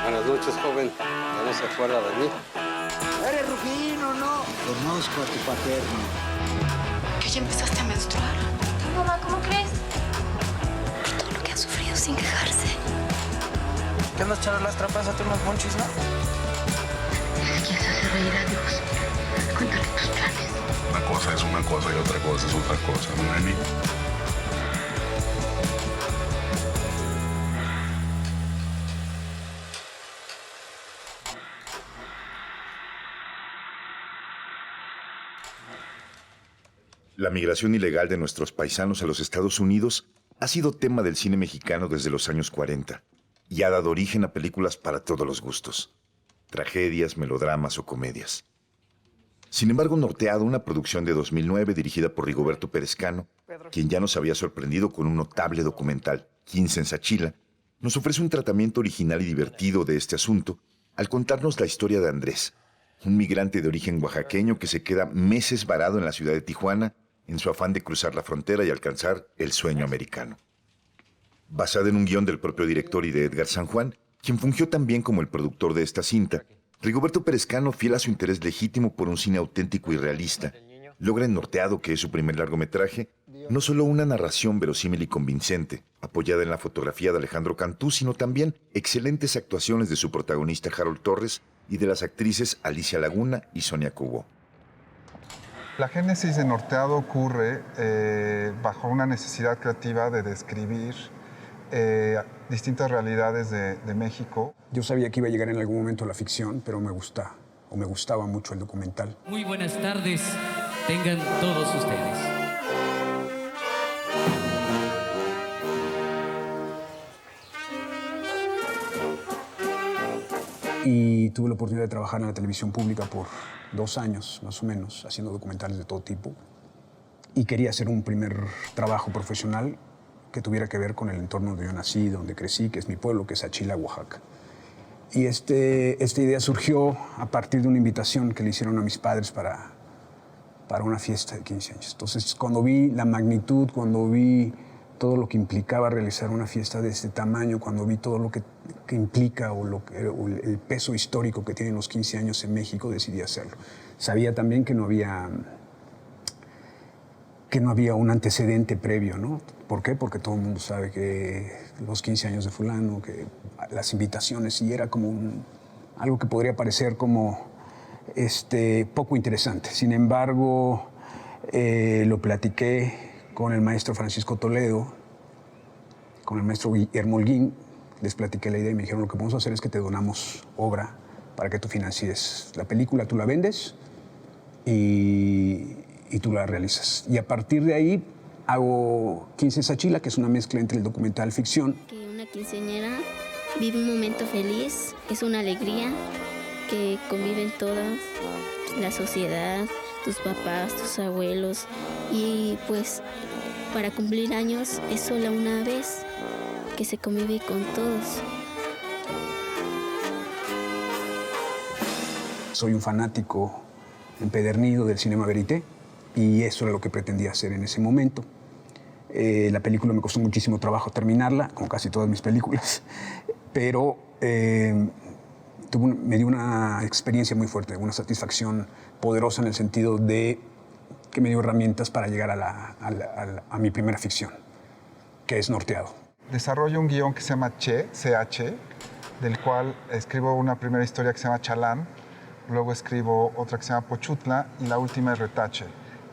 Buenas noches, joven. ¿Ya no se acuerda de mí? ¿Eres Rufino, no? Conozco a tu paterno. ¿Que ya empezaste a menstruar? Mamá, ¿cómo crees? Por todo lo que ha sufrido sin quejarse. ¿Qué andas echando las trampas a tu unos monchis, no? ¿Quieres hacer reír a Dios? Cuéntale tus planes. Una cosa es una cosa y otra cosa es otra cosa, ¿no, Neni? La migración ilegal de nuestros paisanos a los Estados Unidos ha sido tema del cine mexicano desde los años 40 y ha dado origen a películas para todos los gustos, tragedias, melodramas o comedias. Sin embargo, Norteado, una producción de 2009 dirigida por Rigoberto Pérez Cano, quien ya nos había sorprendido con un notable documental, 15 en Sachila, nos ofrece un tratamiento original y divertido de este asunto al contarnos la historia de Andrés, un migrante de origen oaxaqueño que se queda meses varado en la ciudad de Tijuana en su afán de cruzar la frontera y alcanzar el sueño americano. Basada en un guión del propio director y de Edgar San Juan, quien fungió también como el productor de esta cinta, Rigoberto Pérez Cano, fiel a su interés legítimo por un cine auténtico y realista, logra en Norteado, que es su primer largometraje, no solo una narración verosímil y convincente, apoyada en la fotografía de Alejandro Cantú, sino también excelentes actuaciones de su protagonista Harold Torres y de las actrices Alicia Laguna y Sonia Cubo. La génesis de Norteado ocurre bajo una necesidad creativa de describir distintas realidades de México. Yo sabía que iba a llegar en algún momento la ficción, pero me gustaba mucho el documental. Muy buenas tardes, tengan todos ustedes. Y tuve la oportunidad de trabajar en la televisión pública por 2 años, más o menos, haciendo documentales de todo tipo. Y quería hacer un primer trabajo profesional que tuviera que ver con el entorno donde yo nací, donde crecí, que es mi pueblo, que es Achila, Oaxaca. Y esta idea surgió a partir de una invitación que le hicieron a mis padres para una fiesta de 15 años. Entonces, cuando vi la magnitud, cuando vi todo lo que implicaba realizar una fiesta de este tamaño, cuando vi todo lo que implica o el peso histórico que tienen los 15 años en México, decidí hacerlo. Sabía también que no había un antecedente previo, ¿no? ¿Por qué? Porque todo el mundo sabe que los 15 años de fulano, que las invitaciones, y era como algo que podría parecer como poco interesante. Sin embargo, lo platiqué con el maestro Francisco Toledo, con el maestro Guillermo Holguín, les platiqué la idea y me dijeron: lo que vamos a hacer es que te donamos obra para que tú financies la película, tú la vendes y tú la realizas. Y a partir de ahí hago 15 Sachila, que es una mezcla entre el documental y ficción. Que una quinceañera vive un momento feliz, es una alegría que conviven todas, la sociedad, tus papás, tus abuelos, y pues para cumplir años es solo una vez que se convive con todos. Soy un fanático empedernido del cinema verité y eso era lo que pretendía hacer en ese momento. La película me costó muchísimo trabajo terminarla, como casi todas mis películas, pero me dio una experiencia muy fuerte, una satisfacción poderosa en el sentido de que me dio herramientas para llegar a mi primera ficción, que es Norteado. Desarrollo un guión que se llama CH, del cual escribo una primera historia que se llama Chalán, luego escribo otra que se llama Pochutla y la última es Retache.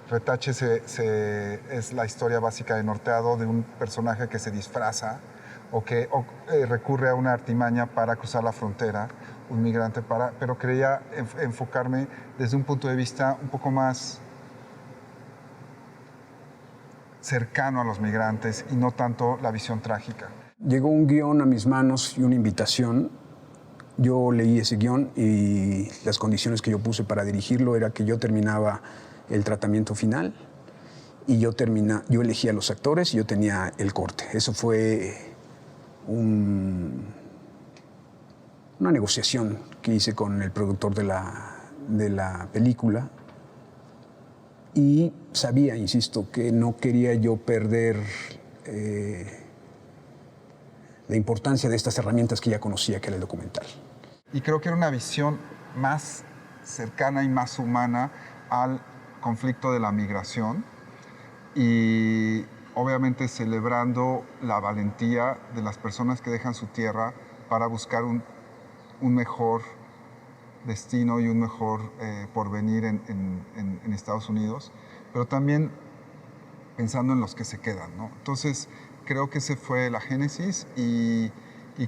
Retache es la historia básica de Norteado, de un personaje que se disfraza o que recurre a una artimaña para cruzar la frontera, un migrante pero quería enfocarme desde un punto de vista un poco más cercano a los migrantes y no tanto la visión trágica. Llegó un guión a mis manos y una invitación. Yo leí ese guión y las condiciones que yo puse para dirigirlo era que yo terminaba el tratamiento final y yo elegía a los actores y yo tenía el corte. Eso fue una negociación que hice con el productor de la película y sabía, insisto, que no quería yo perder la importancia de estas herramientas que ya conocía, que era el documental. Y creo que era una visión más cercana y más humana al conflicto de la migración y obviamente celebrando la valentía de las personas que dejan su tierra para buscar un mejor destino y un mejor porvenir en Estados Unidos, pero también pensando en los que se quedan, ¿no? Entonces, creo que ese fue la génesis y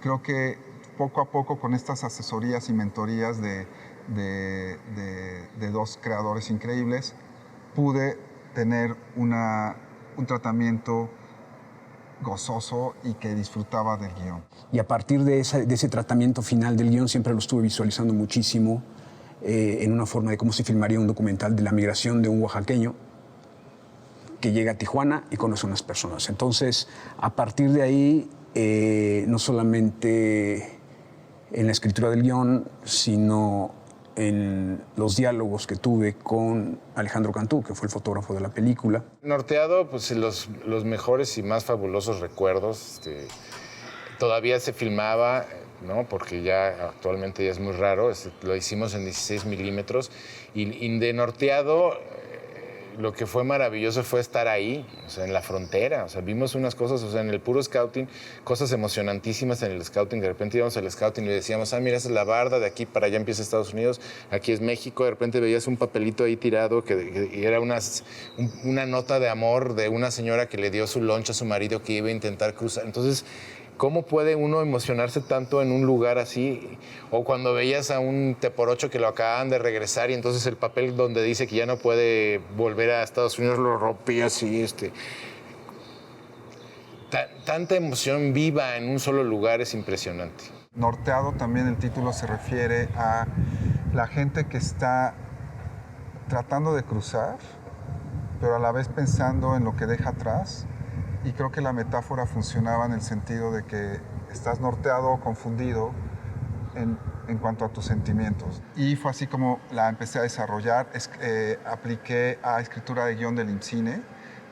creo que poco a poco con estas asesorías y mentorías de dos creadores increíbles, pude tener un tratamiento gozoso y que disfrutaba del guión. Y a partir de ese tratamiento final del guión siempre lo estuve visualizando muchísimo en una forma de cómo se filmaría un documental de la migración de un oaxaqueño que llega a Tijuana y conoce a unas personas. Entonces, a partir de ahí, no solamente en la escritura del guión, sino en los diálogos que tuve con Alejandro Cantú, que fue el fotógrafo de la película. Norteado, pues los mejores y más fabulosos recuerdos. Todavía se filmaba, ¿no? Porque ya actualmente ya es muy raro. Lo hicimos en 16 milímetros. Y de Norteado, lo que fue maravilloso fue estar ahí, o sea, en la frontera. O sea, vimos unas cosas, o sea, en el puro scouting, cosas emocionantísimas en el scouting. De repente íbamos al scouting y le decíamos, mira, esa es la barda, de aquí para allá empieza Estados Unidos, aquí es México. De repente veías un papelito ahí tirado y era una nota de amor de una señora que le dio su lunch a su marido que iba a intentar cruzar. Entonces, ¿cómo puede uno emocionarse tanto en un lugar así? O cuando veías a un teporocho que lo acaban de regresar y entonces el papel donde dice que ya no puede volver a Estados Unidos lo rompía así. Tanta emoción viva en un solo lugar es impresionante. Norteado también el título se refiere a la gente que está tratando de cruzar, pero a la vez pensando en lo que deja atrás. Y creo que la metáfora funcionaba en el sentido de que estás norteado o confundido en cuanto a tus sentimientos. Y fue así como la empecé a desarrollar. Apliqué a escritura de guión del IMCINE,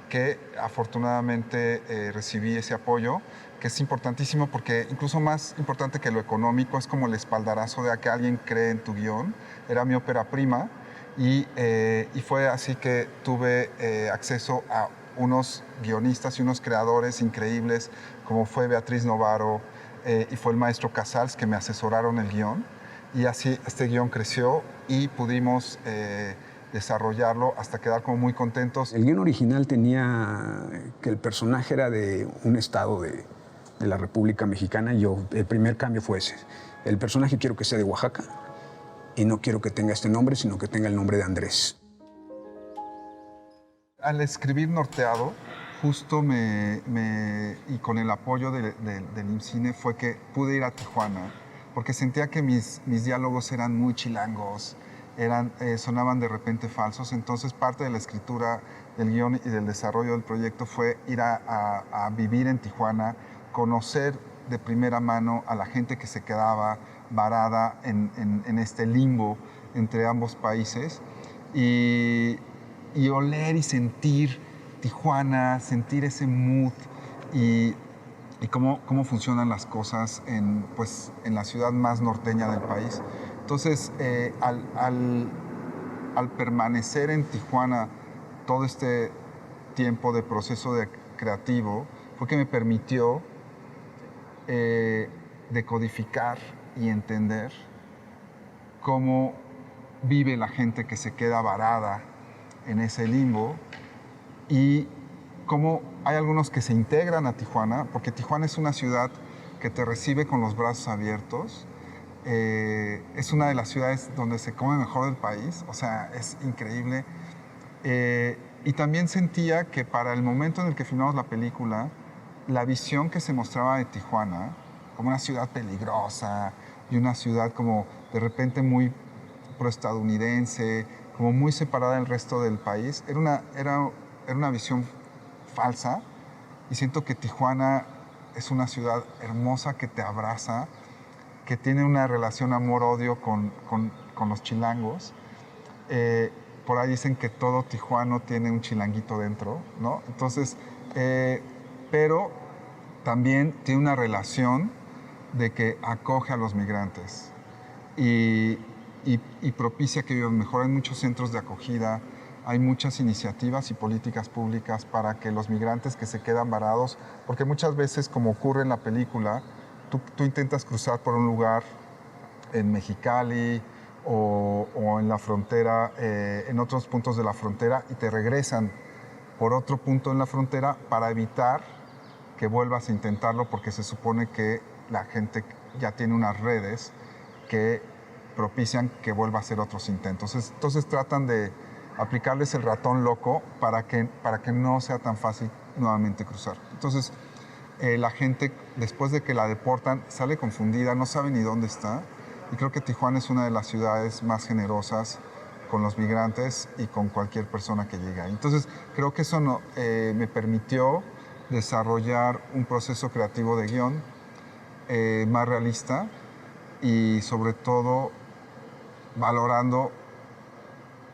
que afortunadamente recibí ese apoyo, que es importantísimo porque incluso más importante que lo económico es como el espaldarazo de que alguien cree en tu guión. Era mi ópera prima y fue así que tuve acceso a unos guionistas y unos creadores increíbles, como fue Beatriz Novaro y fue el maestro Casals, que me asesoraron el guión. Y así este guión creció y pudimos desarrollarlo hasta quedar como muy contentos. El guión original tenía que el personaje era de un estado de la República Mexicana. El primer cambio fue ese. El personaje quiero que sea de Oaxaca y no quiero que tenga este nombre, sino que tenga el nombre de Andrés. Al escribir Norteado, justo y con el apoyo del IMCINE fue que pude ir a Tijuana, porque sentía que mis diálogos eran muy chilangos, sonaban de repente falsos. Entonces, parte de la escritura del guión y del desarrollo del proyecto fue ir a vivir en Tijuana, conocer de primera mano a la gente que se quedaba varada en este limbo entre ambos países y oler y sentir Tijuana, sentir ese mood y cómo funcionan las cosas en la ciudad más norteña del país. Entonces, al permanecer en Tijuana todo este tiempo de proceso creativo, fue que me permitió decodificar y entender cómo vive la gente que se queda varada en ese limbo y cómo hay algunos que se integran a Tijuana, porque Tijuana es una ciudad que te recibe con los brazos abiertos. Es una de las ciudades donde se come mejor del país, o sea, es increíble. Y también sentía que para el momento en el que filmamos la película, la visión que se mostraba de Tijuana, como una ciudad peligrosa y una ciudad como de repente muy proestadounidense, como muy separada del resto del país, era una visión falsa. Y siento que Tijuana es una ciudad hermosa que te abraza, que tiene una relación amor-odio con los chilangos. Por ahí dicen que todo tijuano tiene un chilanguito dentro, ¿no? Entonces, pero también tiene una relación de que acoge a los migrantes y propicia que vivan mejor. Hay muchos centros de acogida, hay muchas iniciativas y políticas públicas para que los migrantes que se quedan varados, porque muchas veces, como ocurre en la película, tú intentas cruzar por un lugar en Mexicali o en la frontera, en otros puntos de la frontera, y te regresan por otro punto en la frontera para evitar que vuelvas a intentarlo, porque se supone que la gente ya tiene unas redes que propician que vuelva a hacer otros intentos. Entonces tratan de aplicarles el ratón loco para que no sea tan fácil nuevamente cruzar. Entonces la gente, después de que la deportan, sale confundida, no sabe ni dónde está, y creo que Tijuana es una de las ciudades más generosas con los migrantes y con cualquier persona que llega. Entonces creo que eso me permitió desarrollar un proceso creativo de guión más realista y sobre todo valorando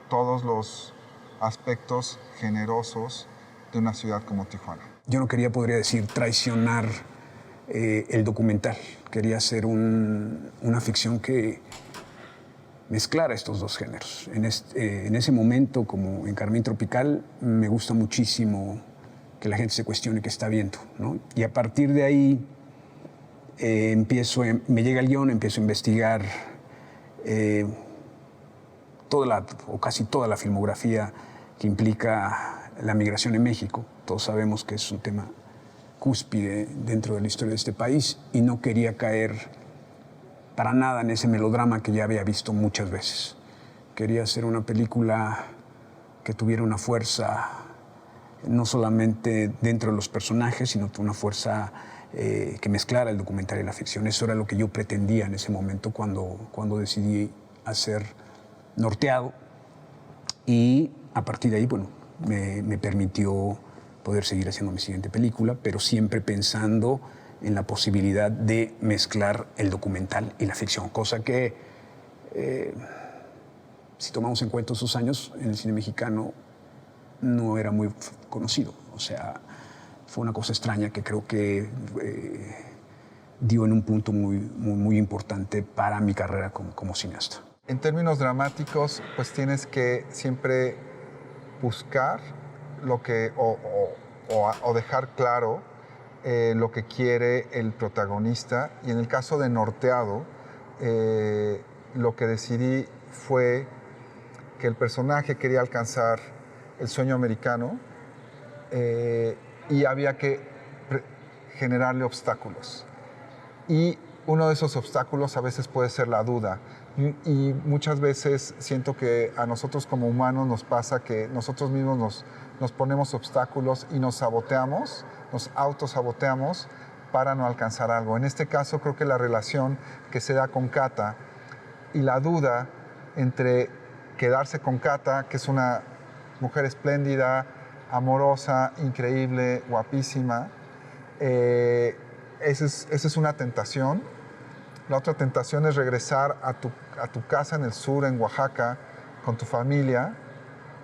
todos los aspectos generosos de una ciudad como Tijuana. Yo no quería, podría decir, traicionar el documental. Quería hacer una ficción que mezclara estos dos géneros. En ese momento, como en Carmín Tropical, me gusta muchísimo que la gente se cuestione qué está viendo, ¿no? Y a partir de ahí me llega el guión, empiezo a investigar casi toda la filmografía que implica la migración en México. Todos sabemos que es un tema cúspide dentro de la historia de este país y no quería caer para nada en ese melodrama que ya había visto muchas veces. Quería hacer una película que tuviera una fuerza no solamente dentro de los personajes, sino una fuerza que mezclara el documental y la ficción. Eso era lo que yo pretendía en ese momento cuando decidí hacer Norteado, y a partir de ahí, bueno, me permitió poder seguir haciendo mi siguiente película, pero siempre pensando en la posibilidad de mezclar el documental y la ficción, cosa que, si tomamos en cuenta esos años, en el cine mexicano no era muy conocido. O sea, fue una cosa extraña que creo que dio en un punto muy importante para mi carrera como cineasta. En términos dramáticos, pues tienes que siempre buscar lo que, o dejar claro lo que quiere el protagonista. Y en el caso de Norteado, lo que decidí fue que el personaje quería alcanzar el sueño americano y había que generarle obstáculos. Y uno de esos obstáculos a veces puede ser la duda. Y muchas veces siento que a nosotros como humanos nos pasa que nosotros mismos nos ponemos obstáculos y nos saboteamos, nos autosaboteamos para no alcanzar algo. En este caso creo que la relación que se da con Cata y la duda entre quedarse con Cata, que es una mujer espléndida, amorosa, increíble, guapísima, esa es una tentación. La otra tentación es regresar a tu casa en el sur, en Oaxaca, con tu familia,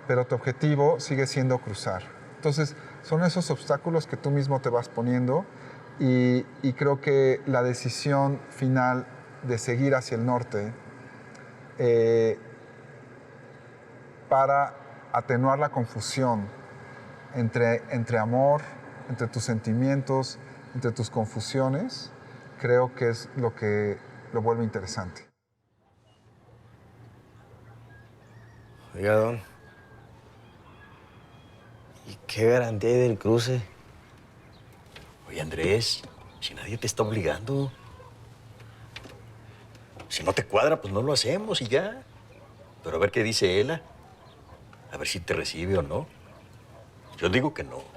pero tu objetivo sigue siendo cruzar. Entonces, son esos obstáculos que tú mismo te vas poniendo y creo que la decisión final de seguir hacia el norte para atenuar la confusión entre amor, entre tus sentimientos, entre tus confusiones, creo que es lo que lo vuelve interesante. Oiga, don, ¿y qué garantía hay del cruce? Oye, Andrés, si nadie te está obligando. Si no te cuadra, pues no lo hacemos y ya. Pero a ver qué dice Ela. A ver si te recibe o no. Yo digo que no.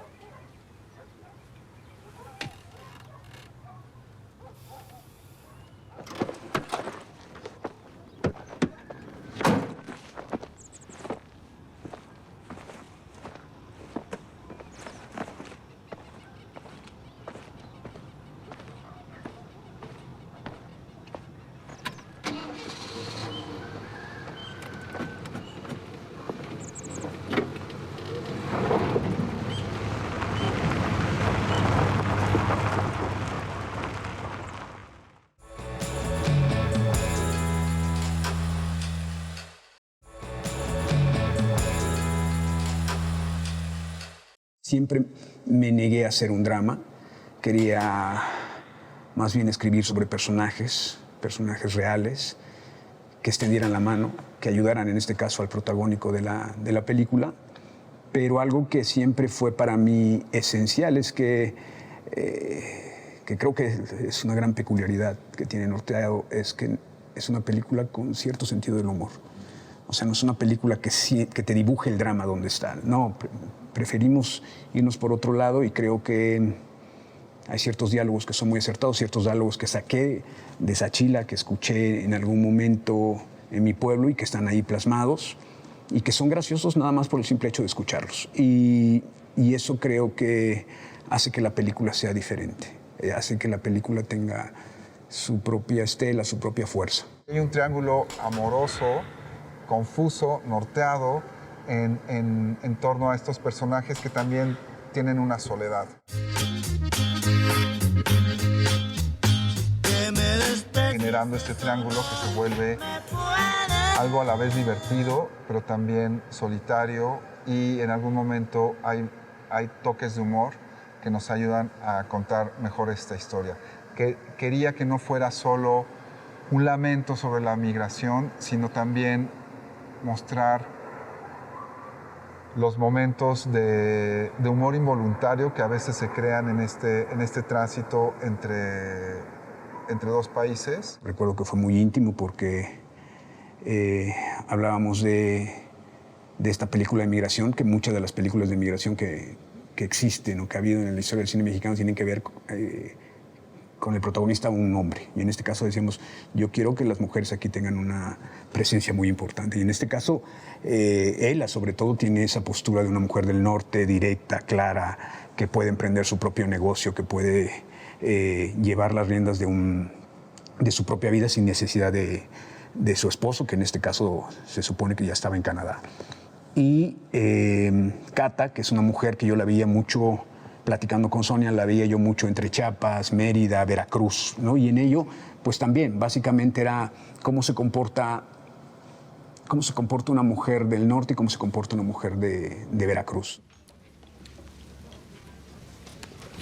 Siempre me negué a hacer un drama. Quería más bien escribir sobre personajes reales, que extendieran la mano, que ayudaran en este caso al protagónico de la película. Pero algo que siempre fue para mí esencial es que creo que es una gran peculiaridad que tiene Norteado, es que es una película con cierto sentido del humor. O sea, no es una película que te dibuje el drama donde está. No, preferimos irnos por otro lado y creo que hay ciertos diálogos que son muy acertados, ciertos diálogos que saqué de Sachila, que escuché en algún momento en mi pueblo y que están ahí plasmados y que son graciosos nada más por el simple hecho de escucharlos. Y eso creo que hace que la película sea diferente, hace que la película tenga su propia estela, su propia fuerza. Hay un triángulo amoroso, confuso, norteado, en torno a estos personajes que también tienen una soledad. Generando este triángulo que se vuelve algo a la vez divertido, pero también solitario, y en algún momento hay toques de humor que nos ayudan a contar mejor esta historia. Quería que no fuera solo un lamento sobre la migración, sino también mostrar los momentos de humor involuntario que a veces se crean en este tránsito entre dos países. Recuerdo que fue muy íntimo porque hablábamos de esta película de migración, que muchas de las películas de migración que existen o que ha habido en la historia del cine mexicano tienen que ver con el protagonista un hombre. Y en este caso decíamos, yo quiero que las mujeres aquí tengan una presencia muy importante. Y en este caso, Ela sobre todo tiene esa postura de una mujer del norte, directa, clara, que puede emprender su propio negocio, que puede llevar las riendas de su propia vida sin necesidad de su esposo, que en este caso se supone que ya estaba en Canadá. Y Cata, que es una mujer que yo la veía mucho, platicando con Sonia, la veía yo mucho entre Chiapas, Mérida, Veracruz, ¿no? Y en ello, pues también, básicamente era cómo se comporta una mujer del norte y cómo se comporta una mujer de Veracruz.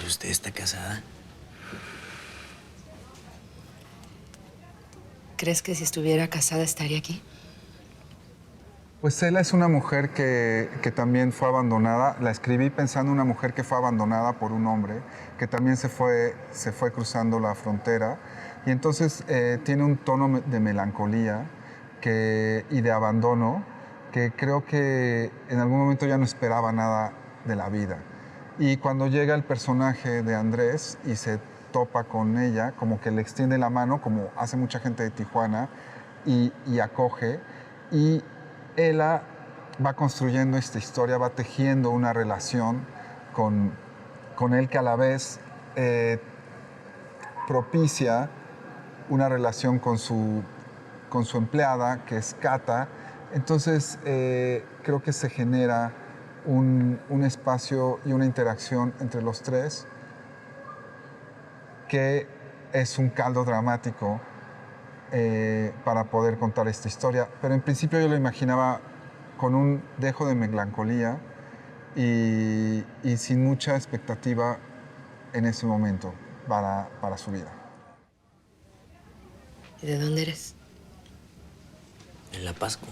¿Y usted está casada? ¿Crees que si estuviera casada estaría aquí? Pues Ela es una mujer que también fue abandonada. La escribí pensando en una mujer que fue abandonada por un hombre, que también se fue cruzando la frontera. Y entonces tiene un tono de melancolía y de abandono que creo que en algún momento ya no esperaba nada de la vida. Y cuando llega el personaje de Andrés y se topa con ella, como que le extiende la mano, como hace mucha gente de Tijuana, y acoge. Y Ela va construyendo esta historia, va tejiendo una relación con él que a la vez propicia una relación con su empleada, que es Cata. Entonces, creo que se genera un espacio y una interacción entre los tres que es un caldo dramático para poder contar esta historia. Pero en principio yo lo imaginaba con un dejo de melancolía y sin mucha expectativa en ese momento para su vida. ¿Y de dónde eres? En La Pascua.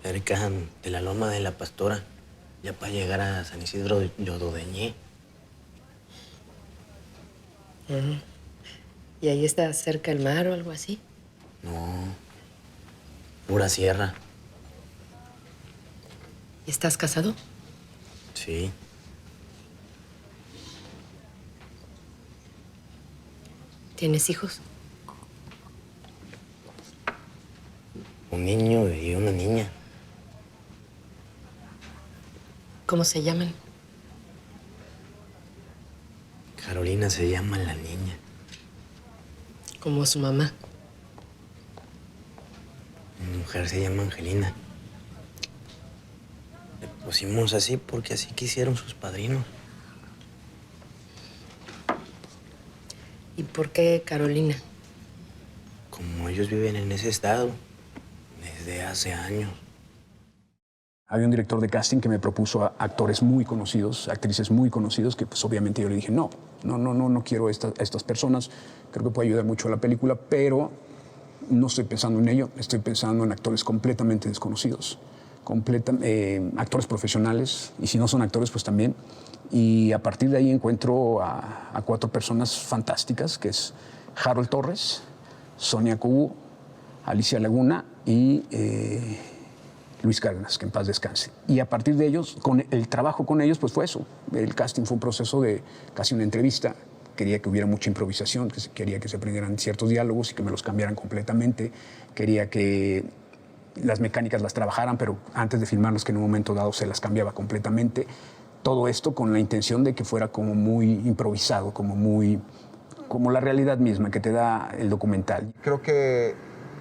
Cerca de la Loma de la Pastora. Ya para llegar a San Isidro de Yododeñé. ¿Y ahí está cerca el mar o algo así? No, pura sierra. ¿Y estás casado? Sí. ¿Tienes hijos? Un niño y una niña. ¿Cómo se llaman? Carolina se llama la niña. Como su mamá. Mi mujer se llama Angelina. Le pusimos así porque así quisieron sus padrinos. ¿Y por qué Carolina? Como ellos viven en ese estado desde hace años. Había un director de casting que me propuso a actores muy conocidos, actrices muy conocidos, que pues obviamente yo le dije, no quiero a estas personas, creo que puede ayudar mucho a la película, pero no estoy pensando en ello, estoy pensando en actores completamente desconocidos, actores profesionales, y si no son actores, pues también. Y a partir de ahí encuentro a 4 personas fantásticas, que es Harold Torres, Sonia Cubo, Alicia Laguna y Luis Cárdenas, que en paz descanse. Y a partir de ellos, con el trabajo con ellos, pues fue eso. El casting fue un proceso de casi una entrevista. Quería que hubiera mucha improvisación, quería que se aprendieran ciertos diálogos y que me los cambiaran completamente. Quería que las mecánicas las trabajaran, pero antes de filmarlos, que en un momento dado se las cambiaba completamente. Todo esto con la intención de que fuera como muy improvisado, como la realidad misma que te da el documental. Creo que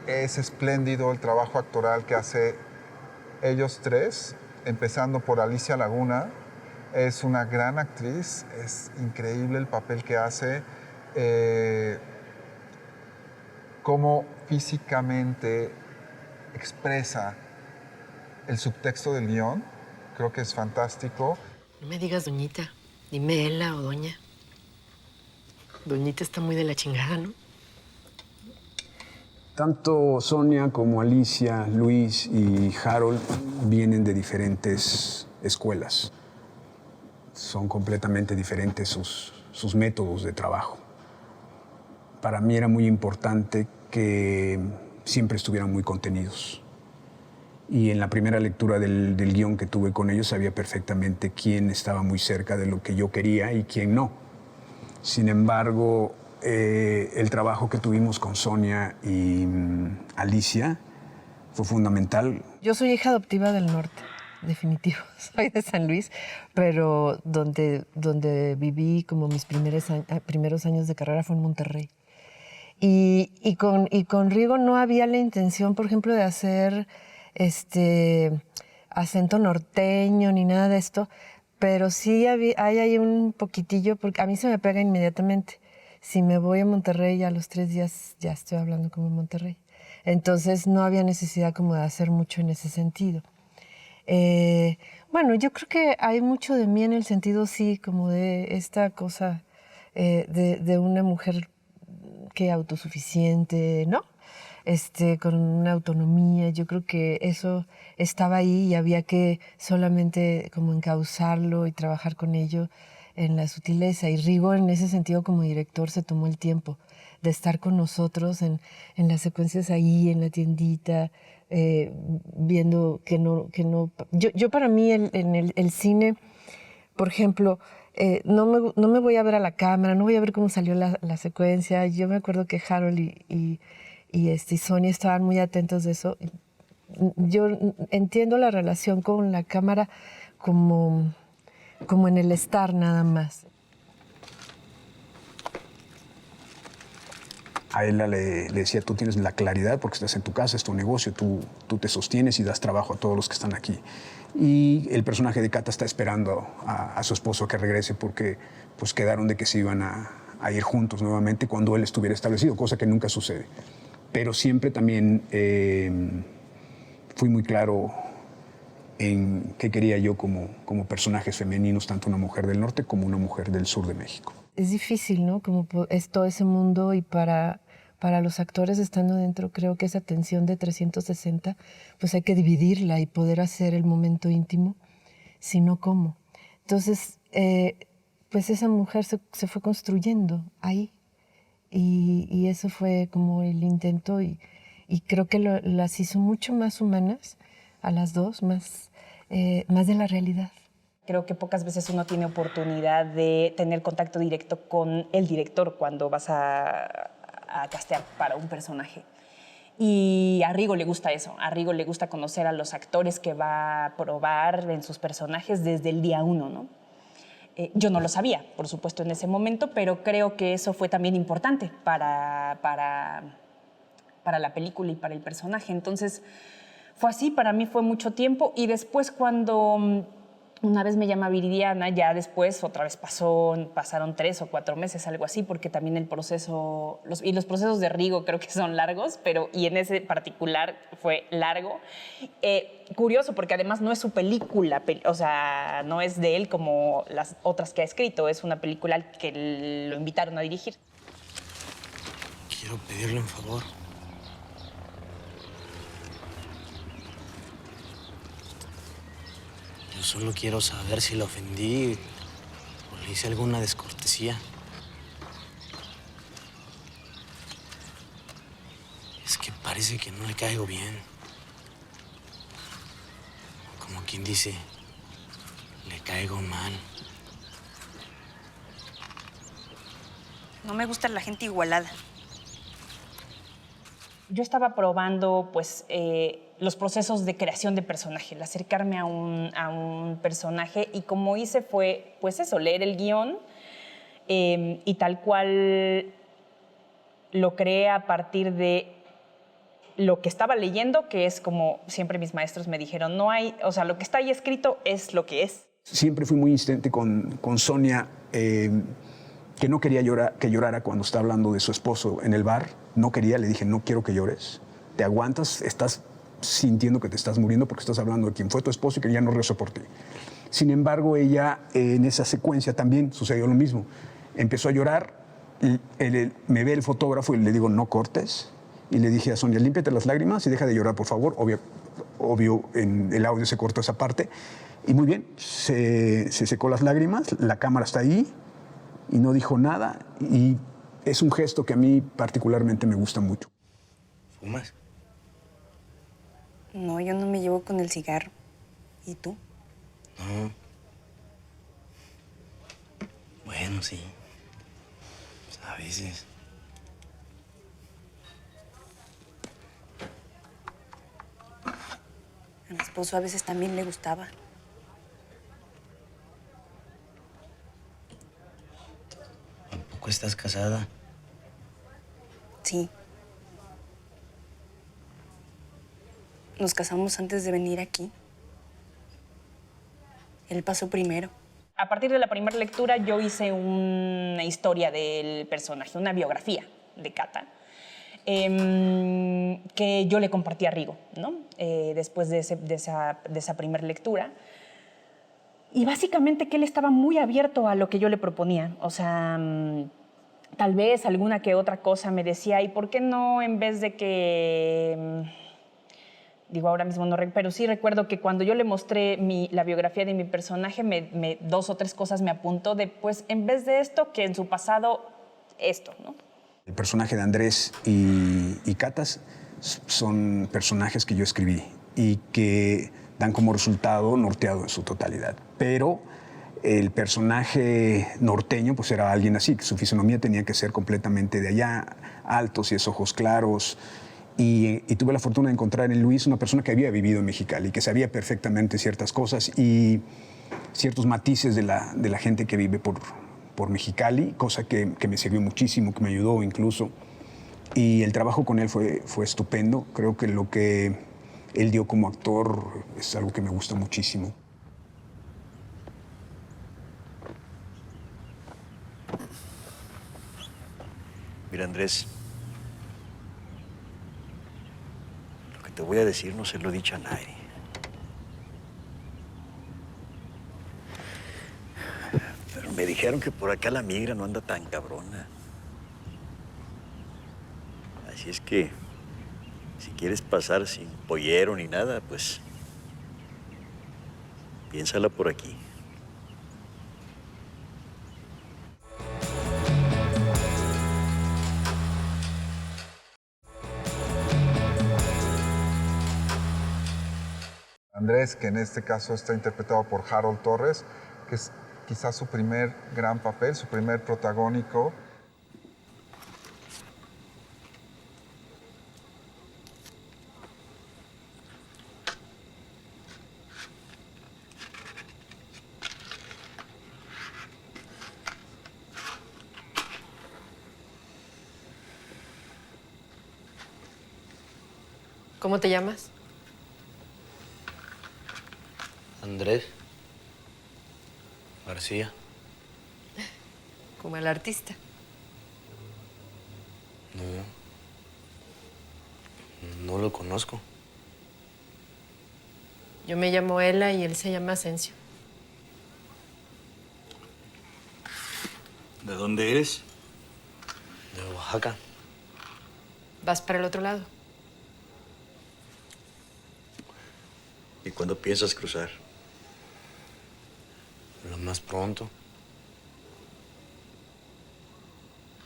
es espléndido el trabajo actoral que hace ellos 3, empezando por Alicia Laguna. Es una gran actriz, es increíble el papel que hace, cómo físicamente expresa el subtexto del guión. Creo que es fantástico. No me digas doñita, dime Ela o doña. Doñita está muy de la chingada, ¿no? Tanto Sonia como Alicia, Luis y Harold vienen de diferentes escuelas. Son completamente diferentes sus métodos de trabajo. Para mí era muy importante que siempre estuvieran muy contenidos. Y en la primera lectura del guión que tuve con ellos sabía perfectamente quién estaba muy cerca de lo que yo quería y quién no. Sin embargo, el trabajo que tuvimos con Sonia y Alicia fue fundamental. Yo soy hija adoptiva del norte, definitivo. Soy de San Luis, pero donde viví como mis primeros años de carrera fue en Monterrey. Y con Rigo no había la intención, por ejemplo, de hacer acento norteño ni nada de esto, pero sí hay ahí un poquitillo, porque a mí se me pega inmediatamente. Si me voy a Monterrey, a los 3 días ya estoy hablando como en Monterrey. Entonces no había necesidad como de hacer mucho en ese sentido. Bueno, yo creo que hay mucho de mí en el sentido, sí, como de esta cosa de una mujer que autosuficiente, ¿no? Con una autonomía. Yo creo que eso estaba ahí y había que solamente como encauzarlo y trabajar con ello en la sutileza. Y Rigo, en ese sentido, como director, se tomó el tiempo de estar con nosotros en las secuencias ahí, en la tiendita, viendo que no... Yo para mí, el cine, por ejemplo, no me voy a ver a la cámara, no voy a ver cómo salió la secuencia. Yo me acuerdo que Harold y Sonia estaban muy atentos de eso. Yo entiendo la relación con la cámara como en el estar nada más. A Ela le decía, tú tienes la claridad porque estás en tu casa, es tu negocio, tú te sostienes y das trabajo a todos los que están aquí. Y el personaje de Cata está esperando a su esposo a que regrese porque pues quedaron de que se iban a ir juntos nuevamente cuando él estuviera establecido, cosa que nunca sucede. Pero siempre también fui muy claro en qué quería yo como personajes femeninos, tanto una mujer del norte como una mujer del sur de México. Es difícil, ¿no? Como es todo ese mundo y para los actores estando dentro, creo que esa tensión de 360, pues hay que dividirla y poder hacer el momento íntimo, si no, ¿cómo? Entonces, pues esa mujer se fue construyendo ahí. Y eso fue como el intento y creo que las hizo mucho más humanas a las dos, más de la realidad. Creo que pocas veces uno tiene oportunidad de tener contacto directo con el director cuando vas a castear para un personaje. Y a Rigo le gusta eso, a Rigo le gusta conocer a los actores que va a probar en sus personajes desde el día 1, ¿no? Yo no lo sabía, por supuesto, en ese momento, pero creo que eso fue también importante para la película y para el personaje. Entonces, fue así, para mí fue mucho tiempo. Y después, cuando Una vez me llama Viridiana, ya después otra vez pasaron 3 o 4 meses, algo así, porque también el proceso, los procesos de Rigo creo que son largos, y en ese particular fue largo. Curioso, porque además no es su película, o sea, no es de él como las otras que ha escrito, es una película que lo invitaron a dirigir. Quiero pedirle un favor. Yo solo quiero saber si lo ofendí o le hice alguna descortesía. Es que parece que no le caigo bien. Como quien dice, le caigo mal. No me gusta la gente igualada. Yo estaba probando, pues, los procesos de creación de personaje, el acercarme a un personaje, y como hice fue, pues eso, leer el guión y tal cual lo creé a partir de lo que estaba leyendo, que es como siempre mis maestros me dijeron, no hay, o sea, lo que está ahí escrito es lo que es. Siempre fui muy insistente con Sonia, que no quería que llorara cuando está hablando de su esposo en el bar. No quería, le dije, no quiero que llores. Te aguantas, estás sintiendo que te estás muriendo porque estás hablando de quién fue tu esposo y que ya no rezó por ti. Sin embargo, ella en esa secuencia también sucedió lo mismo. Empezó a llorar, me ve el fotógrafo y le digo, no cortes. Y le dije a Sonia, límpiate las lágrimas y deja de llorar, por favor. Obvio, en el audio se cortó esa parte. Y muy bien, se secó las lágrimas, la cámara está ahí y no dijo nada. Y es un gesto que a mí particularmente me gusta mucho. ¿Fumas? No, yo no me llevo con el cigarro. ¿Y tú? No. Bueno, sí. Pues a veces. A mi esposo a veces también le gustaba. ¿Tampoco estás casada? Sí. Nos casamos antes de venir aquí. Él pasó primero. A partir de la primera lectura yo hice una historia del personaje, una biografía de Cata, que yo le compartí a Rigo, ¿no? Después de esa primera lectura. Y básicamente que él estaba muy abierto a lo que yo le proponía. O sea, tal vez alguna que otra cosa me decía, ¿y por qué no en vez de que... Digo, ahora mismo no, pero sí recuerdo que cuando yo le mostré la biografía de mi personaje, 2 o 3 cosas me apuntó de, pues, en vez de esto, que en su pasado, esto, ¿no? El personaje de Andrés y Catas son personajes que yo escribí y que dan como resultado Norteado en su totalidad. Pero el personaje norteño pues era alguien así, que su fisonomía tenía que ser completamente de allá, altos y esos ojos claros. Y tuve la fortuna de encontrar en Luis una persona que había vivido en Mexicali, que sabía perfectamente ciertas cosas y ciertos matices de la gente que vive por Mexicali, cosa que me sirvió muchísimo, que me ayudó incluso. Y el trabajo con él fue estupendo. Creo que lo que él dio como actor es algo que me gusta muchísimo. Mira, Andrés, lo que te voy a decir no se lo he dicho a nadie. Pero me dijeron que por acá la migra no anda tan cabrona. Así es que, si quieres pasar sin pollero ni nada, pues piénsala por aquí. Andrés, que en este caso está interpretado por Harold Torres, que es quizás su primer gran papel, su primer protagónico. ¿Cómo te llamas? Andrés. García. Como el artista. No lo conozco. Yo me llamo Ela y él se llama Asensio. ¿De dónde eres? De Oaxaca. ¿Vas para el otro lado? ¿Y cuándo piensas cruzar? Lo más pronto.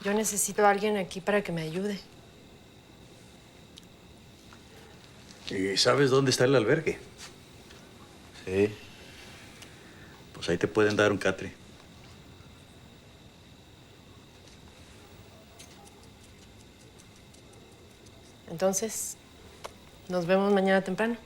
Yo necesito a alguien aquí para que me ayude. ¿Y sabes dónde está el albergue? Sí. Pues ahí te pueden dar un catre. Entonces, nos vemos mañana temprano.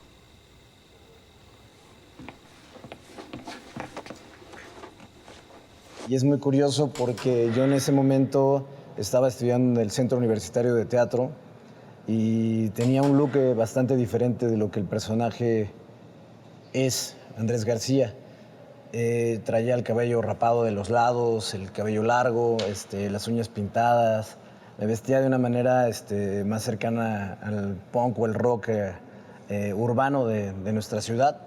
Y es muy curioso porque yo en ese momento estaba estudiando en el Centro Universitario de Teatro y tenía un look bastante diferente de lo que el personaje es, Andrés García. Traía el cabello rapado de los lados, el cabello largo, las uñas pintadas. Me vestía de una manera más cercana al punk o el rock urbano de nuestra ciudad.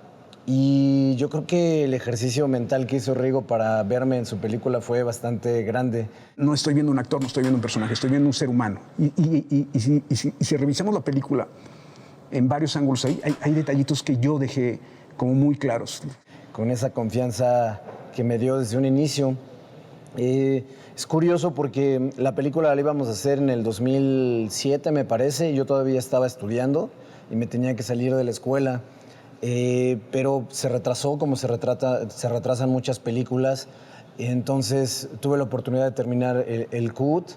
Y yo creo que el ejercicio mental que hizo Rigo para verme en su película fue bastante grande. No estoy viendo un actor, no estoy viendo un personaje, estoy viendo un ser humano. Y si revisamos la película en varios ángulos, hay detallitos que yo dejé como muy claros. Con esa confianza que me dio desde un inicio. Es curioso porque la película la íbamos a hacer en el 2007, me parece. Yo todavía estaba estudiando y me tenía que salir de la escuela. Pero se retrasó como se retrasan muchas películas. Entonces tuve la oportunidad de terminar el CUT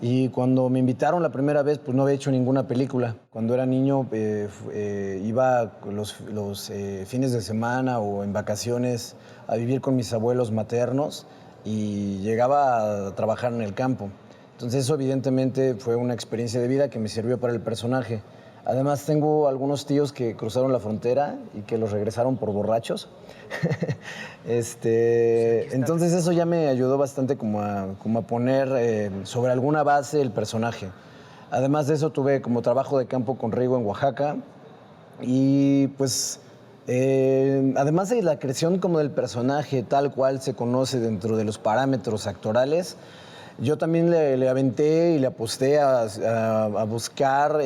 y cuando me invitaron la primera vez pues no había hecho ninguna película. Cuando era niño iba los fines de semana o en vacaciones a vivir con mis abuelos maternos y llegaba a trabajar en el campo. Entonces eso evidentemente fue una experiencia de vida que me sirvió para el personaje. Además, tengo algunos tíos que cruzaron la frontera y que los regresaron por borrachos. Entonces, eso ya me ayudó bastante como a poner sobre alguna base el personaje. Además de eso, tuve como trabajo de campo con Rigo en Oaxaca. Y pues, además de la creación como del personaje tal cual se conoce dentro de los parámetros actorales, yo también le aventé y le aposté a buscar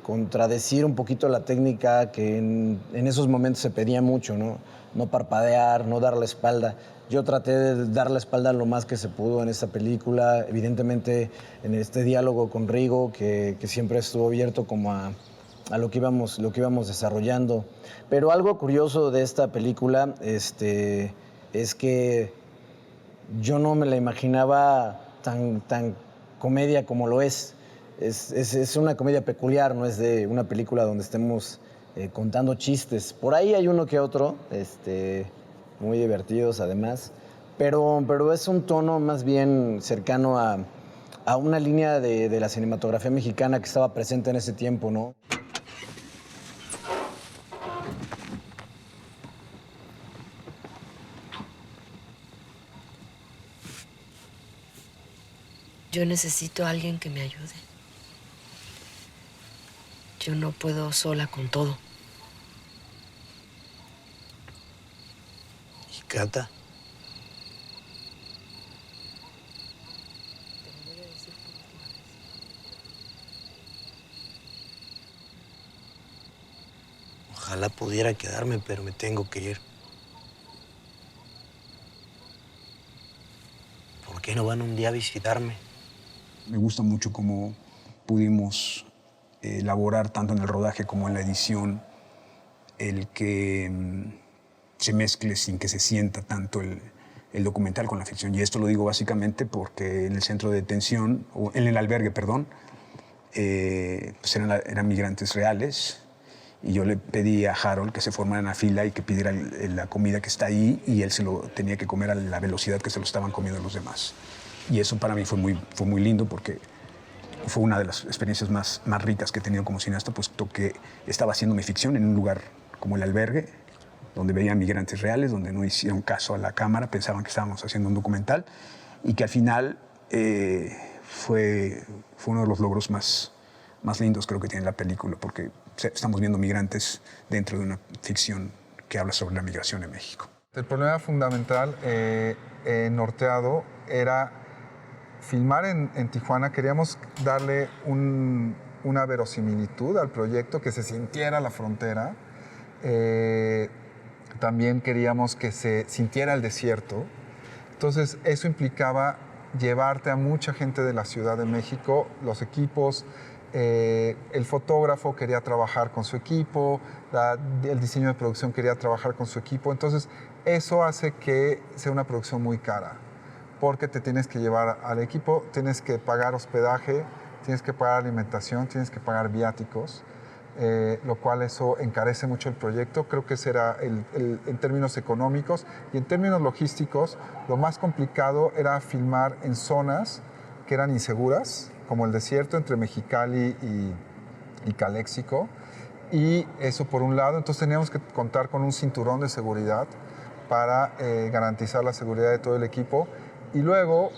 contradecir un poquito la técnica que en esos momentos se pedía mucho, ¿no? No parpadear, no dar la espalda. Yo traté de dar la espalda lo más que se pudo en esta película, evidentemente en este diálogo con Rigo, que siempre estuvo abierto como a lo que íbamos desarrollando. Pero algo curioso de esta película es que yo no me la imaginaba tan comedia como lo es. Es una comedia peculiar, no es de una película donde estemos contando chistes. Por ahí hay uno que otro, muy divertidos además, pero es un tono más bien cercano a una línea de la cinematografía mexicana que estaba presente en ese tiempo, ¿no? Yo necesito a alguien que me ayude. Yo no puedo sola con todo. ¿Y Cata? Ojalá pudiera quedarme, pero me tengo que ir. ¿Por qué no van un día a visitarme? Me gusta mucho cómo pudimos elaborar tanto en el rodaje como en la edición el que se mezcle sin que se sienta tanto el documental con la ficción. Y esto lo digo básicamente porque en el centro de detención, o en el albergue, perdón, pues eran migrantes reales. Y yo le pedí a Harold que se formara en la fila y que pidiera la comida que está ahí y él se lo tenía que comer a la velocidad que se lo estaban comiendo los demás. Y eso para mí fue muy lindo porque fue una de las experiencias más ricas que he tenido como cineasta, puesto que estaba haciendo mi ficción en un lugar como el albergue, donde veían migrantes reales, donde no hicieron caso a la cámara, pensaban que estábamos haciendo un documental y que al final fue uno de los logros más lindos creo que tiene la película, porque estamos viendo migrantes dentro de una ficción que habla sobre la migración en México. El problema fundamental en Norteado era filmar en Tijuana. Queríamos darle una verosimilitud al proyecto, que se sintiera la frontera. También queríamos que se sintiera el desierto. Entonces eso implicaba llevarte a mucha gente de la Ciudad de México, los equipos. El fotógrafo quería trabajar con su equipo, el diseño de producción quería trabajar con su equipo. Entonces eso hace que sea una producción muy cara, porque te tienes que llevar al equipo, tienes que pagar hospedaje, tienes que pagar alimentación, tienes que pagar viáticos, lo cual eso encarece mucho el proyecto. Creo que ese era en términos económicos. Y en términos logísticos, lo más complicado era filmar en zonas que eran inseguras, como el desierto entre Mexicali y Caléxico. Y eso por un lado. Entonces teníamos que contar con un cinturón de seguridad para garantizar la seguridad de todo el equipo. Y luego,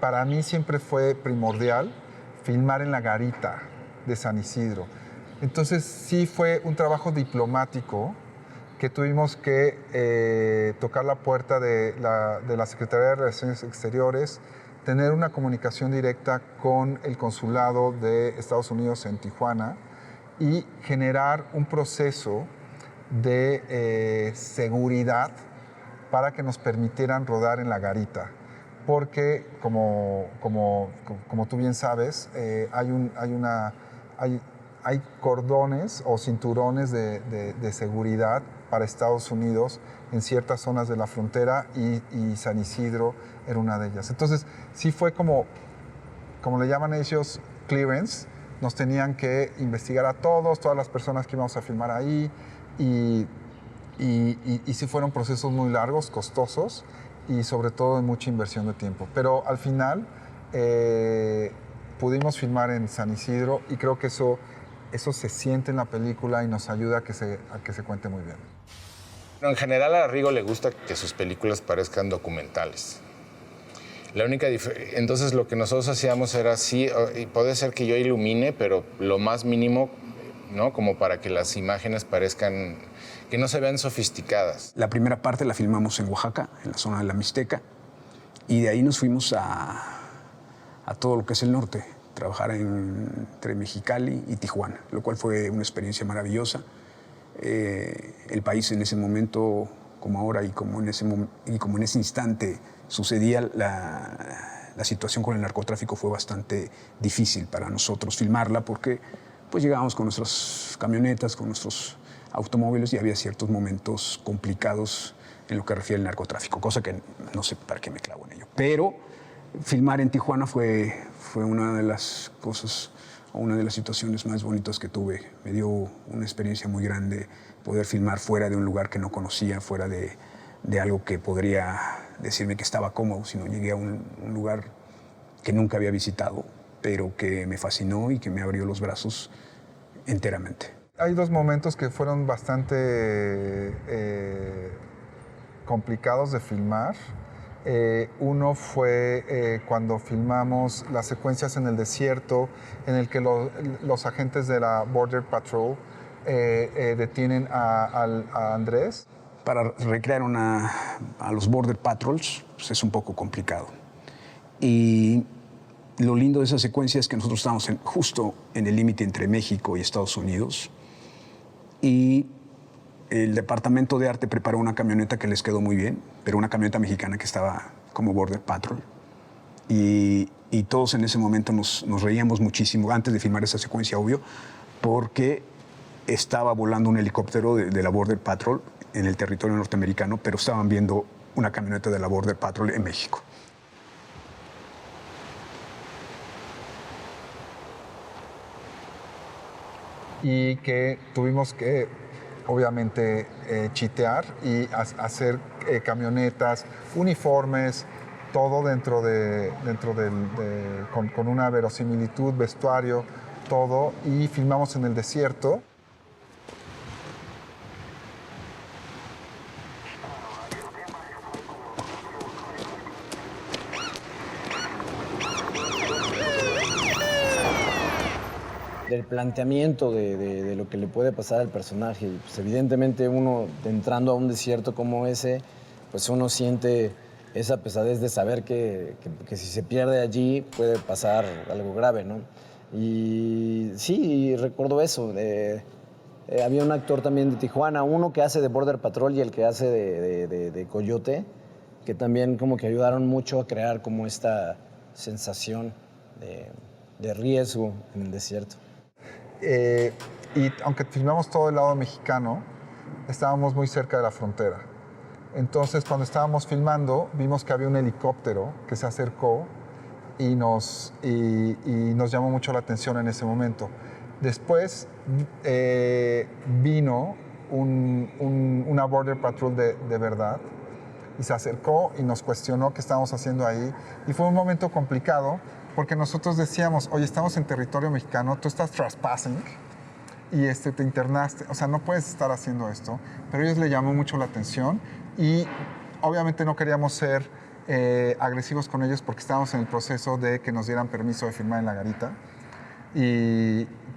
para mí siempre fue primordial filmar en la garita de San Isidro. Entonces sí fue un trabajo diplomático que tuvimos que tocar la puerta de la Secretaría de Relaciones Exteriores, tener una comunicación directa con el consulado de Estados Unidos en Tijuana y generar un proceso de seguridad para que nos permitieran rodar en la garita. Porque, como tú bien sabes, hay cordones o cinturones de seguridad para Estados Unidos en ciertas zonas de la frontera y San Isidro era una de ellas. Entonces, sí fue como le llaman ellos, clearance. Nos tenían que investigar a todas las personas que íbamos a filmar ahí y sí fueron procesos muy largos, costosos y sobre todo de mucha inversión de tiempo. Pero al final pudimos filmar en San Isidro y creo que eso se siente en la película y nos ayuda a que se cuente muy bien. En general a Rigo le gusta que sus películas parezcan documentales. La única entonces lo que nosotros hacíamos era sí, y puede ser que yo ilumine, pero lo más mínimo, ¿no? Como para que las imágenes parezcan, que no se vean sofisticadas. La primera parte la filmamos en Oaxaca, en la zona de la Mixteca, y de ahí nos fuimos a todo lo que es el norte, trabajar entre Mexicali y Tijuana, lo cual fue una experiencia maravillosa. El país en ese momento, como ahora y como en ese instante sucedía, la situación con el narcotráfico fue bastante difícil para nosotros filmarla porque pues llegábamos con nuestras camionetas, con nuestros automóviles y había ciertos momentos complicados en lo que refiere al narcotráfico, cosa que no sé para qué me clavo en ello. Pero filmar en Tijuana fue una de las cosas, o una de las situaciones más bonitas que tuve. Me dio una experiencia muy grande poder filmar fuera de un lugar que no conocía, fuera de algo que podría decirme que estaba cómodo, sino llegué a un lugar que nunca había visitado, pero que me fascinó y que me abrió los brazos enteramente. Hay dos momentos que fueron bastante complicados de filmar. Uno fue cuando filmamos las secuencias en el desierto, en el que los agentes de la Border Patrol detienen a Andrés. Para recrear a los Border Patrols pues es un poco complicado. Y lo lindo de esa secuencia es que nosotros estábamos justo en el límite entre México y Estados Unidos. Y el departamento de arte preparó una camioneta que les quedó muy bien, pero una camioneta mexicana que estaba como Border Patrol. Y todos en ese momento nos reíamos muchísimo, antes de filmar esa secuencia, obvio, porque estaba volando un helicóptero de la Border Patrol en el territorio norteamericano, pero estaban viendo una camioneta de la Border Patrol en México. Y que tuvimos que, obviamente, chitear y hacer camionetas, uniformes, todo con una verosimilitud, vestuario, todo. Y filmamos en el desierto. planteamiento de lo que le puede pasar al personaje. Y pues evidentemente uno entrando a un desierto como ese, pues uno siente esa pesadez de saber que si se pierde allí puede pasar algo grave, ¿no? Y sí, recuerdo eso. Había un actor también de Tijuana, uno que hace de Border Patrol y el que hace de Coyote, que también como que ayudaron mucho a crear como esta sensación de riesgo en el desierto. Y aunque filmamos todo el lado mexicano, estábamos muy cerca de la frontera. Entonces, cuando estábamos filmando, vimos que había un helicóptero que se acercó y nos llamó mucho la atención en ese momento. Después vino una Border Patrol de verdad y se acercó y nos cuestionó qué estábamos haciendo ahí. Y fue un momento complicado porque nosotros decíamos, oye, estamos en territorio mexicano, tú estás trespassing y te internaste, o sea, no puedes estar haciendo esto. Pero a ellos le llamó mucho la atención y obviamente no queríamos ser agresivos con ellos porque estábamos en el proceso de que nos dieran permiso de filmar en la garita.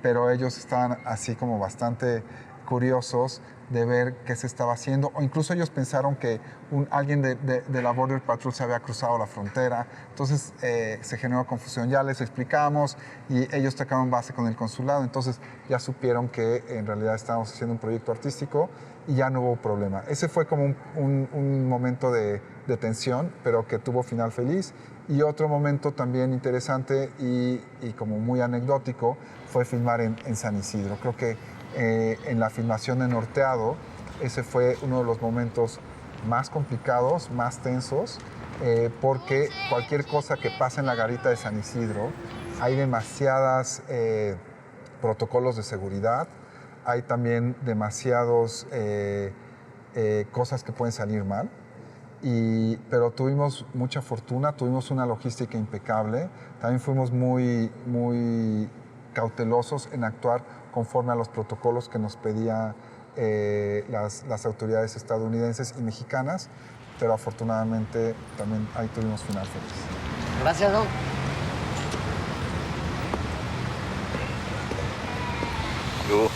Pero ellos estaban así como bastante curiosos de ver qué se estaba haciendo, o incluso ellos pensaron que alguien de la Border Patrol se había cruzado la frontera. Entonces se generó confusión. Ya les explicamos y ellos tocaron base con el consulado, entonces ya supieron que en realidad estábamos haciendo un proyecto artístico y ya no hubo problema. Ese fue como un momento de tensión, pero que tuvo final feliz. Y otro momento también interesante y como muy anecdótico fue filmar en San Isidro. Creo que en la filmación de Norteado, ese fue uno de los momentos más complicados, más tensos, porque cualquier cosa que pasa en la garita de San Isidro, hay demasiados protocolos de seguridad, hay también demasiados cosas que pueden salir mal. Pero tuvimos mucha fortuna, tuvimos una logística impecable, también fuimos muy cautelosos en actuar conforme a los protocolos que nos pedían las autoridades estadounidenses y mexicanas, pero afortunadamente también ahí tuvimos final feliz. Gracias, Don. Yo.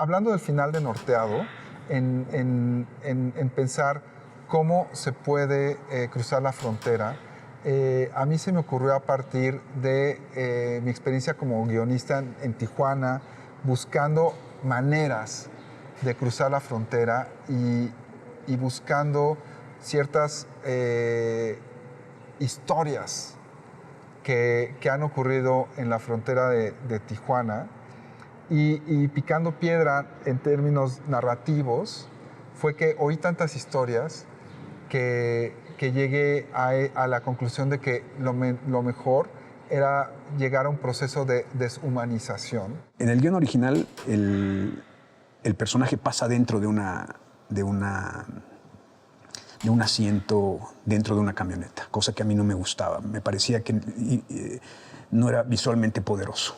Hablando del final de Norteado, en pensar cómo se puede cruzar la frontera, a mí se me ocurrió a partir de mi experiencia como guionista en Tijuana, buscando maneras de cruzar la frontera y buscando ciertas historias que han ocurrido en la frontera de Tijuana. Y picando piedra en términos narrativos, fue que oí tantas historias que llegué a la conclusión de que lo mejor era llegar a un proceso de deshumanización. En el guión original, el personaje pasa dentro de un asiento dentro de una camioneta, cosa que a mí no me gustaba. Me parecía que no era visualmente poderoso.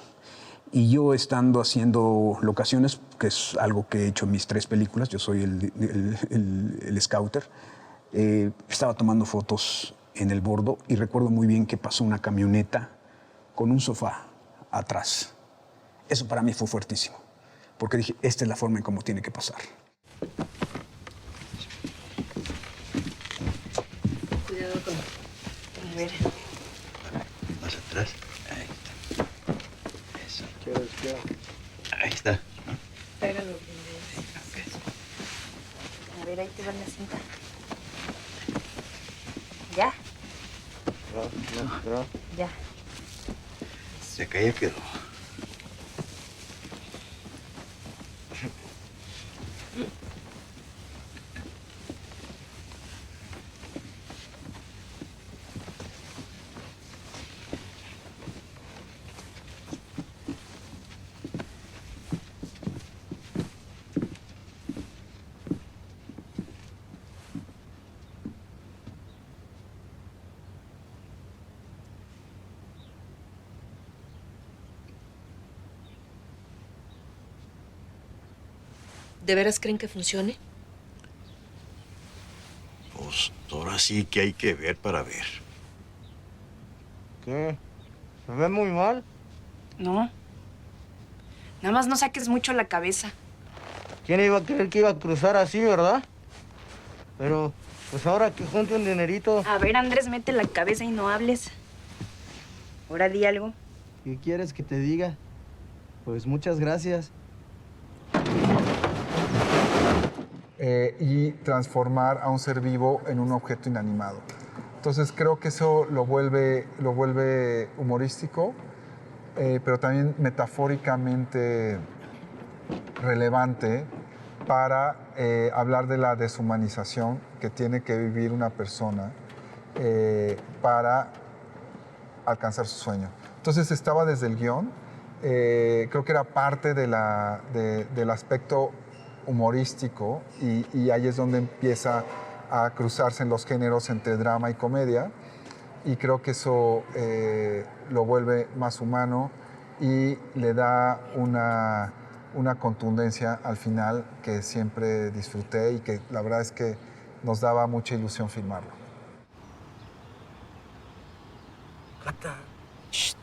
Y yo estando haciendo locaciones, que es algo que he hecho en mis 3 películas, yo soy el scouter, estaba tomando fotos en el bordo y recuerdo muy bien que pasó una camioneta con un sofá atrás. Eso para mí fue fuertísimo, porque dije, esta es la forma en cómo tiene que pasar. Cuidado con... A ver. Más atrás. Ahí está. Eso. Ahí está. Pégalo bien. A ver, ahí te va la cinta. ¿Ya? No. Ya. Se caía, quedó. ¿De veras creen que funcione? Pues ahora sí que hay que ver para ver. ¿Qué? ¿Se ve muy mal? No. Nada más no saques mucho la cabeza. ¿Quién iba a creer que iba a cruzar así, verdad? Pero, pues ahora que junte un dinerito... A ver, Andrés, mete la cabeza y no hables. Ahora di algo. ¿Qué quieres que te diga? Pues muchas gracias. Y transformar a un ser vivo en un objeto inanimado. Entonces creo que eso lo vuelve humorístico, pero también metafóricamente relevante para hablar de la deshumanización que tiene que vivir una persona para alcanzar su sueño. Entonces estaba desde el guión, creo que era parte del aspecto humorístico y ahí es donde empieza a cruzarse en los géneros entre drama y comedia y creo que eso lo vuelve más humano y le da una contundencia al final que siempre disfruté y que la verdad es que nos daba mucha ilusión filmarlo. Cata. Shh.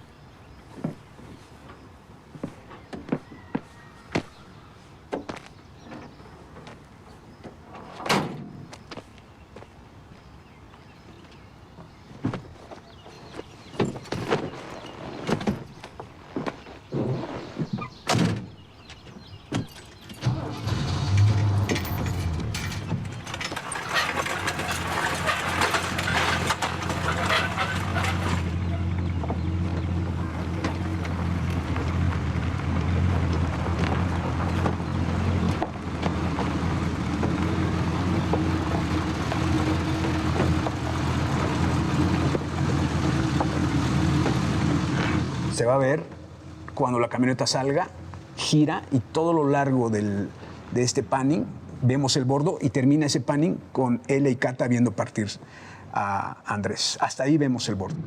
Se va a ver cuando la camioneta salga, gira y todo lo largo de este panning vemos el bordo y termina ese panning con Ela y Cata viendo partir a Andrés. Hasta ahí vemos el bordo.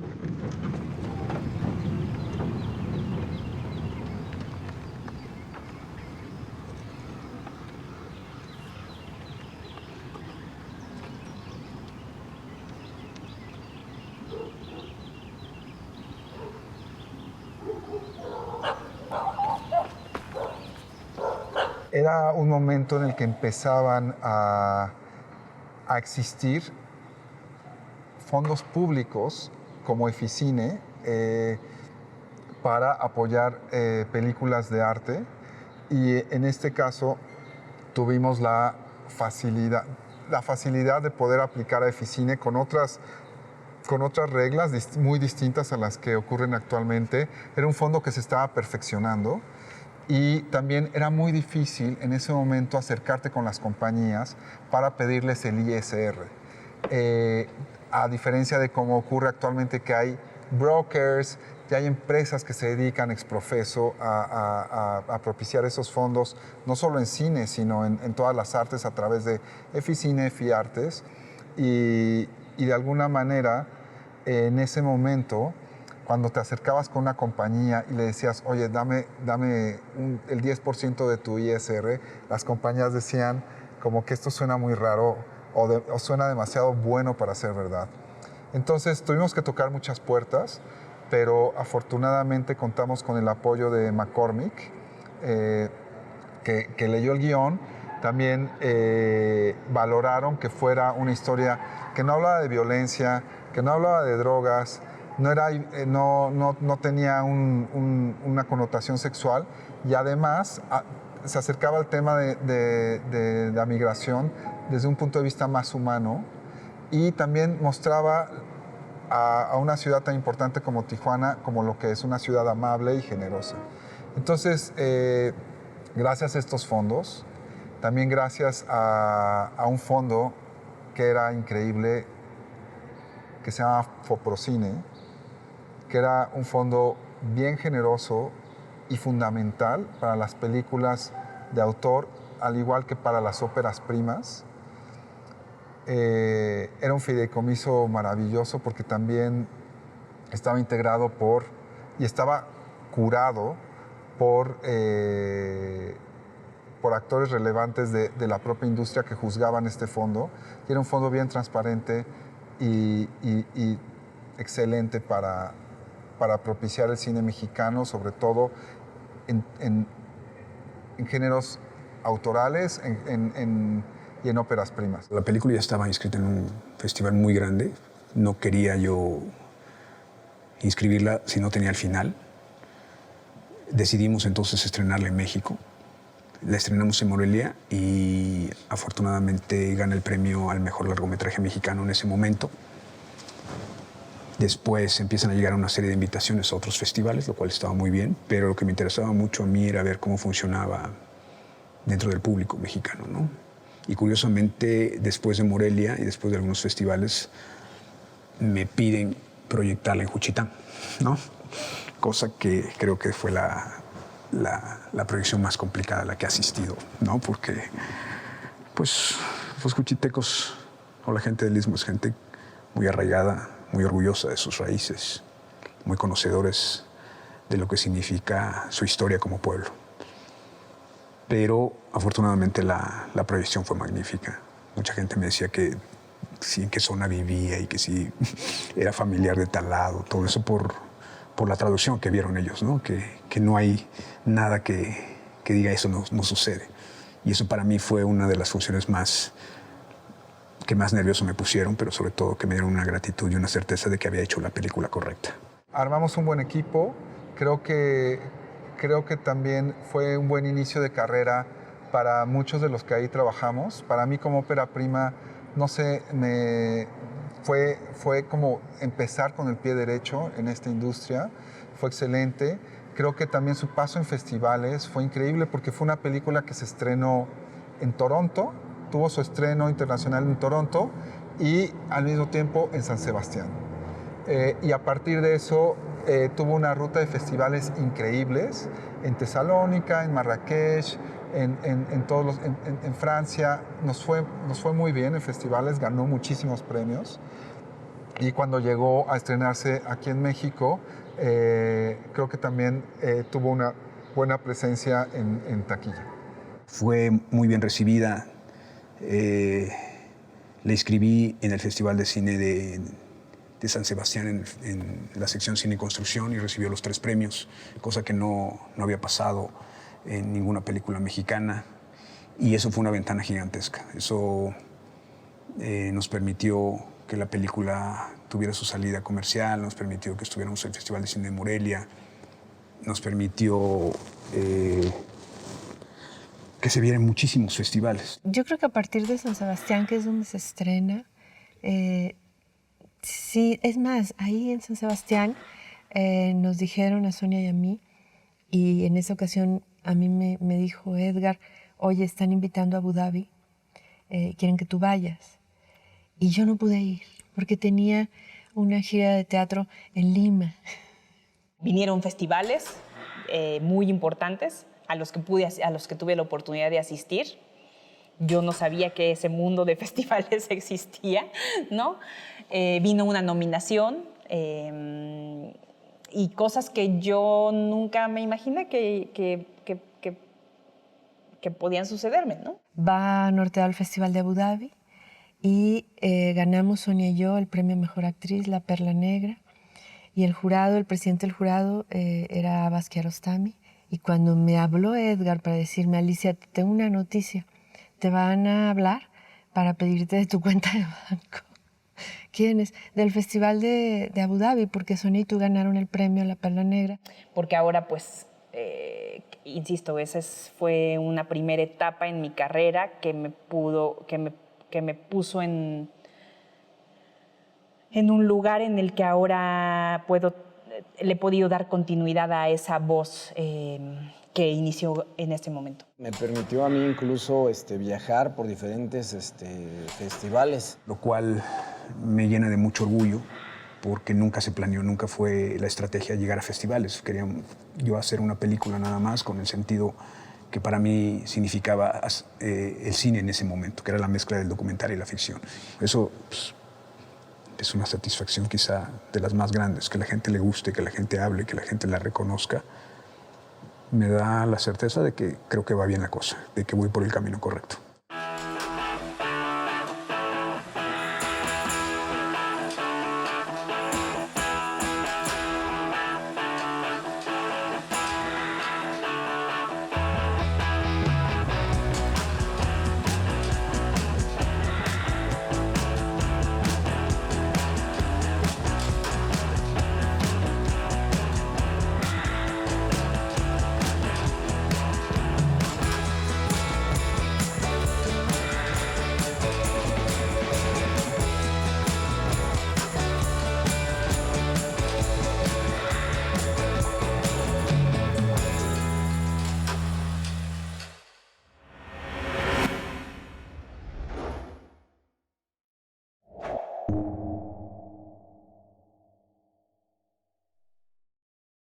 Era un momento en el que empezaban a existir fondos públicos como Eficine para apoyar películas de arte y en este caso tuvimos la facilidad de poder aplicar a Eficine con otras reglas muy distintas a las que ocurren actualmente. Era un fondo que se estaba perfeccionando. Y también era muy difícil en ese momento acercarte con las compañías para pedirles el ISR. A diferencia de cómo ocurre actualmente que hay brokers, ya hay empresas que se dedican ex profeso a propiciar esos fondos, no solo en cine, sino en todas las artes a través de Eficine, Fiartes. Y de alguna manera, en ese momento, cuando te acercabas con una compañía y le decías, oye, dame el 10% de tu ISR, las compañías decían como que esto suena muy raro o suena demasiado bueno para ser verdad. Entonces tuvimos que tocar muchas puertas, pero afortunadamente contamos con el apoyo de McCormick, que leyó el guión. También valoraron que fuera una historia que no hablaba de violencia, que no hablaba de drogas, no tenía una connotación sexual y además se acercaba al tema de la migración desde un punto de vista más humano y también mostraba a una ciudad tan importante como Tijuana como lo que es una ciudad amable y generosa. Entonces, gracias a estos fondos, también gracias a un fondo que era increíble, que se llama Foprocine, que era un fondo bien generoso y fundamental para las películas de autor, al igual que para las óperas primas. Era un fideicomiso maravilloso porque también estaba integrado y estaba curado por por actores relevantes de la propia industria que juzgaban este fondo. Y era un fondo bien transparente y excelente para propiciar el cine mexicano, sobre todo en géneros autorales y en óperas primas. La película ya estaba inscrita en un festival muy grande. No quería yo inscribirla si no tenía el final. Decidimos entonces estrenarla en México. La estrenamos en Morelia y afortunadamente gana el premio al mejor largometraje mexicano en ese momento. Después empiezan a llegar una serie de invitaciones a otros festivales, lo cual estaba muy bien, pero lo que me interesaba mucho a mí era ver cómo funcionaba dentro del público mexicano, ¿no? Y curiosamente, después de Morelia y después de algunos festivales, me piden proyectarla en Juchitán, ¿no? Cosa que creo que fue la proyección más complicada a la que he asistido, ¿no? Porque, pues, los juchitecos o la gente del Istmo es gente muy arraigada, muy orgullosa de sus raíces, muy conocedores de lo que significa su historia como pueblo. Pero afortunadamente la proyección fue magnífica. Mucha gente me decía que sí, en qué zona vivía y que sí era familiar de tal lado, todo eso por la traducción que vieron ellos, ¿no? Que no hay nada que diga eso no sucede. Y eso para mí fue una de las funciones que más nervioso me pusieron, pero sobre todo que me dieron una gratitud y una certeza de que había hecho la película correcta. Armamos un buen equipo. Creo que también fue un buen inicio de carrera para muchos de los que ahí trabajamos. Para mí como ópera prima, no sé, fue como empezar con el pie derecho en esta industria. Fue excelente. Creo que también su paso en festivales fue increíble porque fue una película que se estrenó en Toronto, tuvo su estreno internacional en Toronto y al mismo tiempo en San Sebastián. Y a partir de eso tuvo una ruta de festivales increíbles en Tesalónica, en Marrakech, en Francia. Nos fue muy bien en festivales, ganó muchísimos premios. Y cuando llegó a estrenarse aquí en México, creo que también tuvo una buena presencia en taquilla. Fue muy bien recibida. La inscribí en el Festival de Cine de San Sebastián en la sección Cine y Construcción y recibió los 3 premios, cosa que no había pasado en ninguna película mexicana. Y eso fue una ventana gigantesca. Eso nos permitió que la película tuviera su salida comercial, nos permitió que estuviéramos en el Festival de Cine de Morelia, nos permitió que se viera en muchísimos festivales. Yo creo que a partir de San Sebastián, que es donde se estrena, sí, es más, ahí en San Sebastián nos dijeron a Sonia y a mí, y en esa ocasión a mí me dijo Edgar, oye, están invitando a Abu Dhabi, quieren que tú vayas. Y yo no pude ir, porque tenía una gira de teatro en Lima. Vinieron festivales muy importantes a los que tuve la oportunidad de asistir. Yo no sabía que ese mundo de festivales existía, ¿no? Vino una nominación y cosas que yo nunca me imaginé que podían sucederme, ¿no? Va a Norte al Festival de Abu Dhabi y ganamos Sonia y yo el premio Mejor Actriz, La Perla Negra. Y el presidente del jurado era Abbas Kiarostami. Y cuando me habló Edgar para decirme, Alicia, tengo una noticia, te van a hablar para pedirte de tu cuenta de banco. ¿Quién es? Del Festival de Abu Dhabi, porque Sonia y tú ganaron el premio La Perla Negra. Porque ahora, pues, insisto, esa fue una primera etapa en mi carrera que me puso en un lugar en el que ahora le he podido dar continuidad a esa voz que inició en este momento. Me permitió a mí incluso viajar por diferentes festivales. Lo cual me llena de mucho orgullo porque nunca se planeó, nunca fue la estrategia llegar a festivales. Quería yo hacer una película nada más con el sentido que para mí significaba el cine en ese momento, que era la mezcla del documental y la ficción. Eso pues, es una satisfacción quizá de las más grandes, que la gente le guste, que la gente hable, que la gente la reconozca. me da la certeza de que creo que va bien la cosa, de que voy por el camino correcto.